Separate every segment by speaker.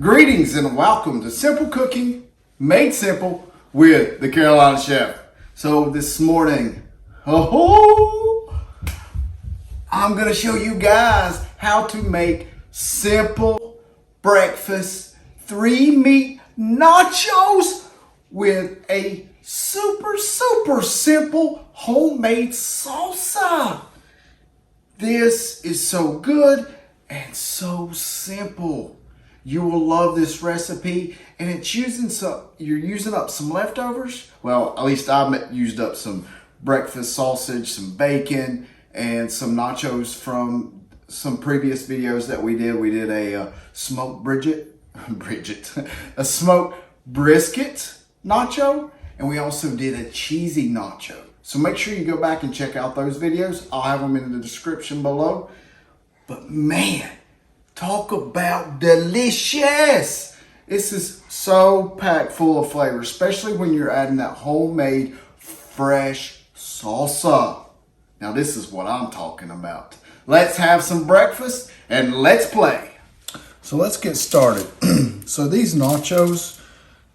Speaker 1: Greetings and welcome to Simple Cooking, Made Simple with the Carolina Chef. So this morning, I'm going to show you guys how to make simple breakfast 3-meat nachos with a super simple homemade salsa. This is so good and so simple. You will love this recipe, and it's you're using up some leftovers. Well, at least I used up some breakfast sausage, some bacon, and some nachos from some previous videos that we did. We did a smoked a smoked brisket nacho, and we also did a cheesy nacho. So make sure you go back and check out those videos. I'll have them in the description below. But man, talk about delicious. This is so packed full of flavor, especially when you're adding that homemade fresh salsa. Now this is what I'm talking about. Let's have some breakfast and let's play. So let's get started. So these nachos,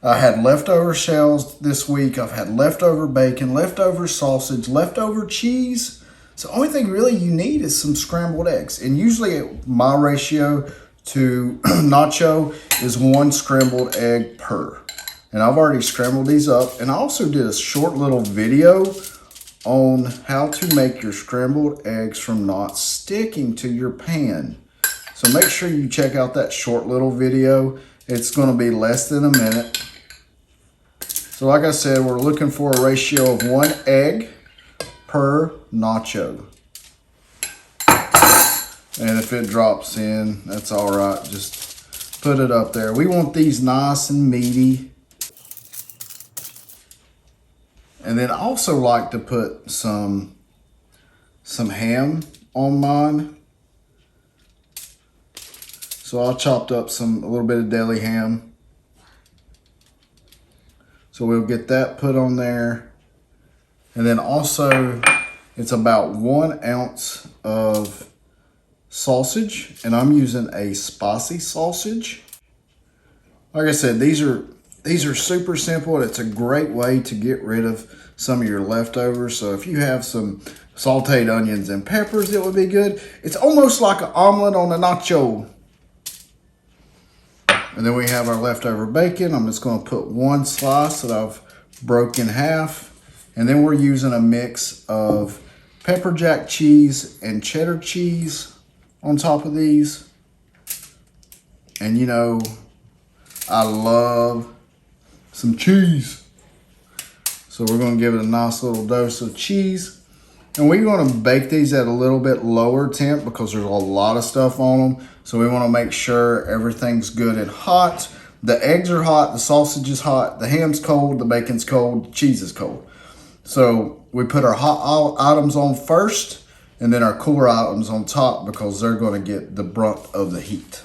Speaker 1: I had leftover shells this week. I've had leftover bacon, leftover sausage, leftover cheese. So the only thing really you need is some scrambled eggs. And usually my ratio to nacho is 1 scrambled egg per. And I've already scrambled these up. And I also did a short little video on how to make your scrambled eggs from not sticking to your pan. So make sure you check out that short little video. It's going to be less than a minute. So like I said, we're looking for a ratio of 1 egg per nacho. And if it drops in, that's all right. Just put it up there. We want these nice and meaty. And then I also like to put some ham on mine. So I chopped up a little bit of deli ham. So we'll get that put on there. And then also, it's about 1 ounce of sausage, and I'm using a spicy sausage. Like I said, these are super simple, and it's a great way to get rid of some of your leftovers. So if you have some sauteed onions and peppers, it would be good. It's almost like an omelet on a nacho. And then we have our leftover bacon. I'm just going to put 1 slice that I've broken in half. And then we're using a mix of pepper jack cheese and cheddar cheese on top of these. And you know, I love some cheese. So we're going to give it a nice little dose of cheese. And we're going to bake these at a little bit lower temp because there's a lot of stuff on them. So we want to make sure everything's good and hot. The eggs are hot, the sausage is hot, the ham's cold, the bacon's cold, the cheese is cold. So we put our hot items on first and then our cooler items on top because they're going to get the brunt of the heat.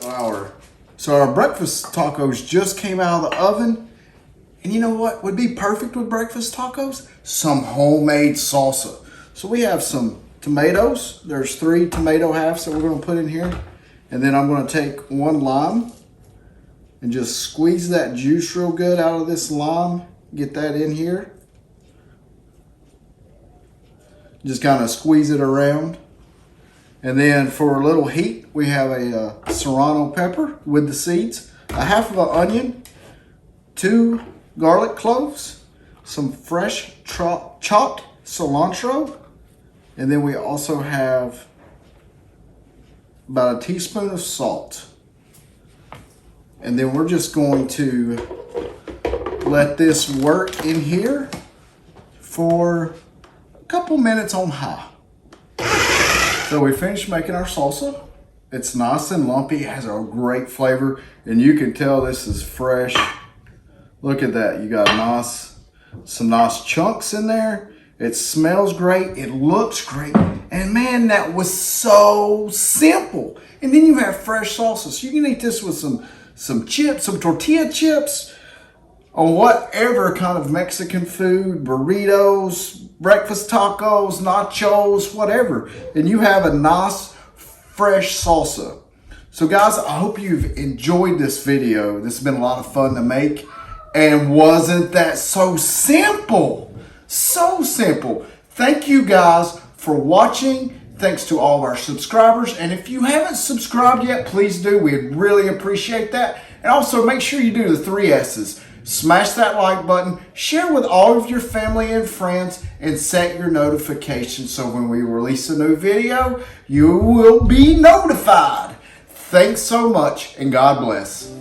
Speaker 1: So our breakfast tacos just came out of the oven. And you know what would be perfect with breakfast tacos? Some homemade salsa. So we have some tomatoes. There's 3 tomato halves that we're going to put in here. And then I'm going to take 1 lime and just squeeze that juice real good out of this lime. Get that in here. Just kind of squeeze it around. And then for a little heat, we have a Serano pepper with the seeds, a half of an onion, 2 garlic cloves, some fresh chopped cilantro, and then we also have about a teaspoon of salt. And then we're just going to let this work in here for a couple minutes on high. So we finished making our salsa. It's nice and lumpy, it has a great flavor, and you can tell this is fresh. Look at that, you got some nice chunks in there. It smells great, it looks great, and man, that was so simple. And then you have fresh salsa, so you can eat this with some chips, some tortilla chips, on whatever kind of Mexican food, burritos, breakfast tacos, nachos, whatever. And you have a nice fresh salsa. So guys, I hope you've enjoyed this video. This has been a lot of fun to make. And wasn't that so simple? So simple. Thank you guys for watching. Thanks to all of our subscribers. And if you haven't subscribed yet, please do. We'd really appreciate that. And also make sure you do the 3 S's. Smash that like button, share with all of your family and friends, and set your notifications so when we release a new video, you will be notified. Thanks so much, and God bless.